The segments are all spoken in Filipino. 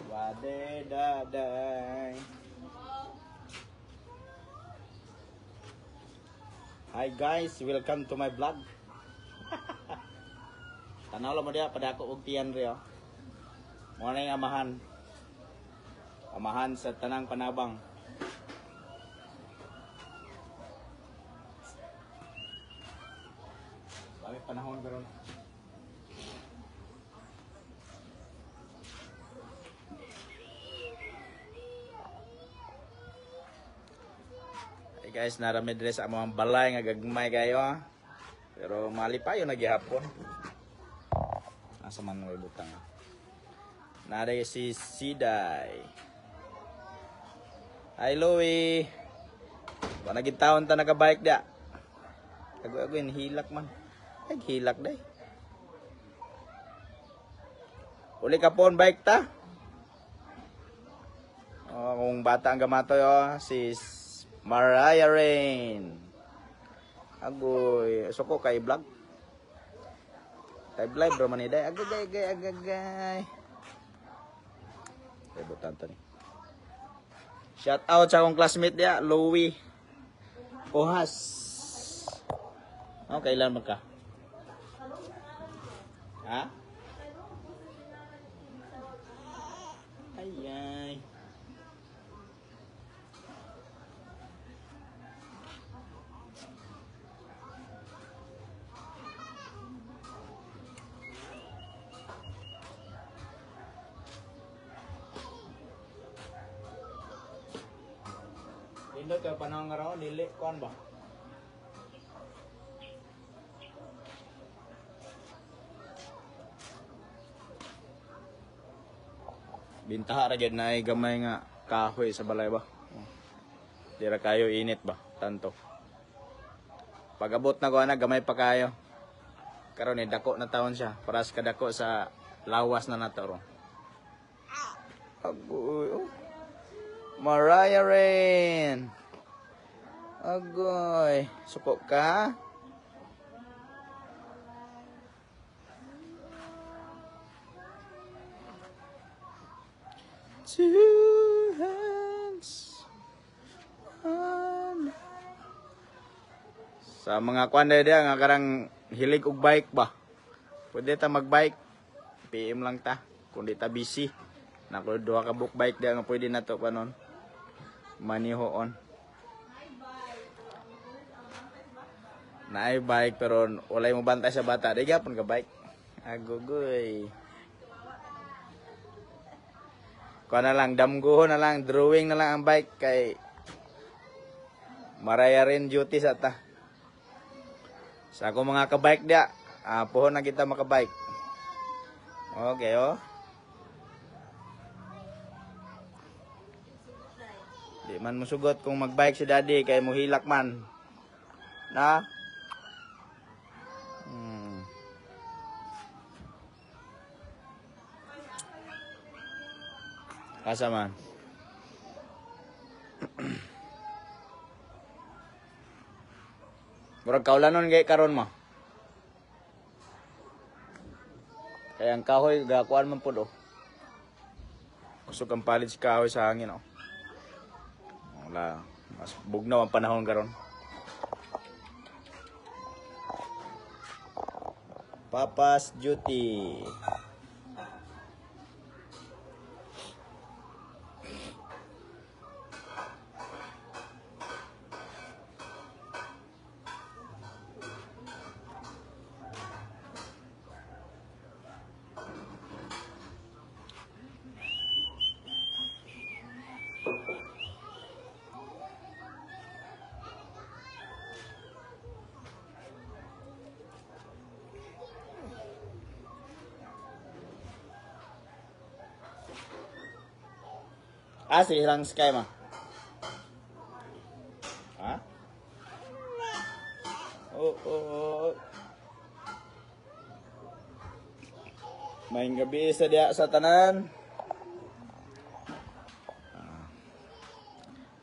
Wade daday. Hi guys, welcome to my vlog. Tanaw lang mo diya pada ako og tiyan ri oh. Mo na yung amahan. Amahan sa tanang Panabang. Balik panahon karon. Hey guys, narami dire sa among balay nga gagmay kayo ha. Pero mali pa yun naghihapon. Asa man may butang. Naray si Siday. Hi Louie. Wala gid taon ta naka-bike dia. Ako hilak man. Ay hilak day. Uli ka pon bike ta. Oh, kung bata ang gamatoy oh, si Mariah Rain. Agoy, suko kay vlog. Kay vlog bro man day. Agagay. Ay butan ta ni. Shout out sa akong classmate dia, Louie Ohas. Oh, kailan mo ka? Ha? Ay. Indot ka panahon nga raw, dili kuan ba? Bintaha ra gyud na ay gamay nga kahoy sa balay ba. Dira kayo init ba tanto. Pag-abot na ko ana gamay pa kayo. Karon ni dako na taon siya, paras kadako sa lawas na nato ro. Agoy. Oh. Mariah Rain. Agoy, suko ka? Two hands on. Sa mga kwanda dia nga karang hilig og bike ba. Pwede ta magbike. PM lang ta kung di ta busy. Nakulo duha ka book bike dia nga pwede na to panon. Manihoon. Naay bike pero walay mo bantay sa bata. Di gyapon ka bike. Agogoy. Kuha na lang, damguho na lang, drawing na lang ang bike kay Mariah Rain duty sa ta. Sa ako mga ka-bike dia, puhon na kita maka-bike. Okay, oh. Di man musugot kung mag-bike si daddy kay muhilak man. Na? Asa man? Murag kaulanon kay karon mo. Kaya ang kahoy gakuan man pud oh. Kusog ang palit si kahoy sa hangin oh. Wala, mas bugnaw ang panahon karon. Papa's duty. Si Hirang Sky ma. Ha? Oh. Maayong gabi sa diya sa tanan.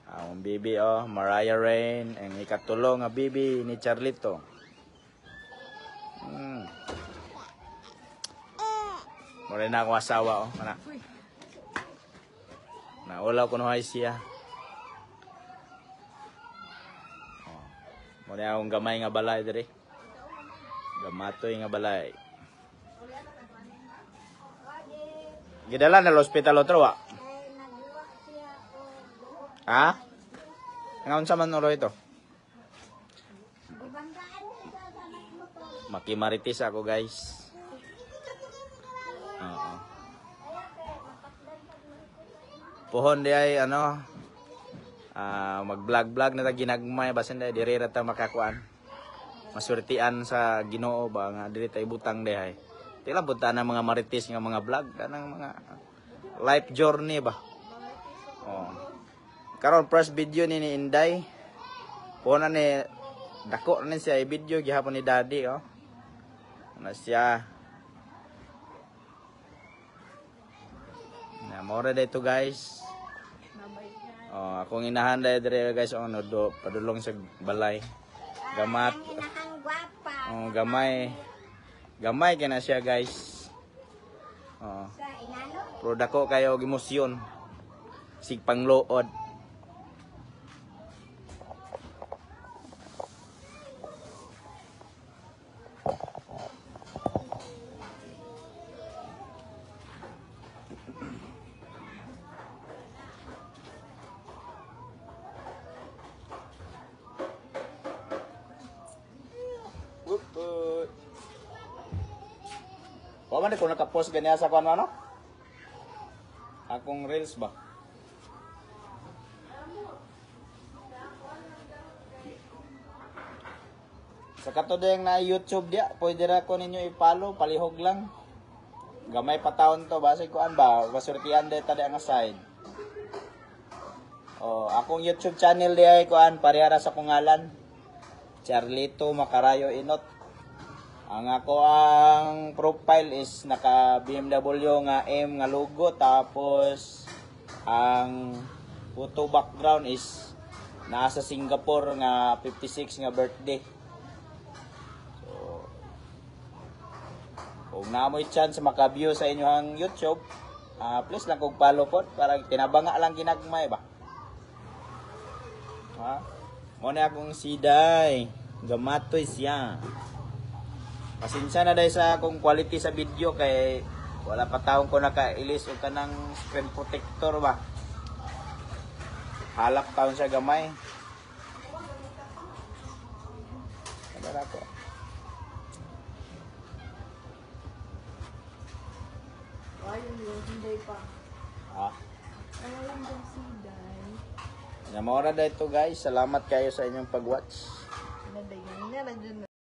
Ang bibi oh, Mariah Rain, ang ikatulo nga bibi ni Charlito. Wala na akong asawa, oh. Mana. Naulaw ko na siya. Oh. Muna akong gamay nga balay diri. Gamatoy nga balay. Gidala na hospital otro wa. Ha? Ngaon sa man ito? Makimaritis ako, guys. Oo. Pohon di ay mag-vlog na ta ginagmay basin di diri ra ta makakuan. Maswertian sa Ginoo ba nga diri tay butang di ay. Tila bunta na mga maritis nga mga vlog kanang mga life journey ba. Oh. Karon first video ni Inday. Puna ni dako na siya i-video gihapon ni Daddy oh. Ano siya? Na more dito guys. Oh, akong inahan dire guys ono do padulong sa balay. Gamat. Oh, gamay. Gamay kay na siya guys. Oh. Pero dako kayo og emosyon. Sig pangluod. Wa man ko naka-post ganiya sa kuno ano? Akong reels ba? Sa katudeng na YouTube dia, pwede ra ko ninyo i-follow, palihog lang. Gamay pa taon to, base kuan ba, masurtian data di ang side. Oh, akong YouTube channel di ay kuan parehara sa pangalan. Charlito Macarayo Inot. Ang ako ang profile is naka BMW nga M nga logo tapos ang photo background is nasa Singapore nga 56 nga birthday. So kung naamoy chance maka-view sa inyong YouTube, please lang kog follow po para tinabanga lang ginagmay ba. Ha? Mo na akong siday, gamatoy siya. Pasensya na dahil sa akong quality sa video kay wala pa taong ko nakailis o kanang screen protector ba. Halap taon siya gamay. Sabar ako. Ayun yun, hindi pa. Ha? Ayun yung siday. Namora dahil ito guys. Salamat kayo sa inyong pag-watch. Nadayan na lang dyan.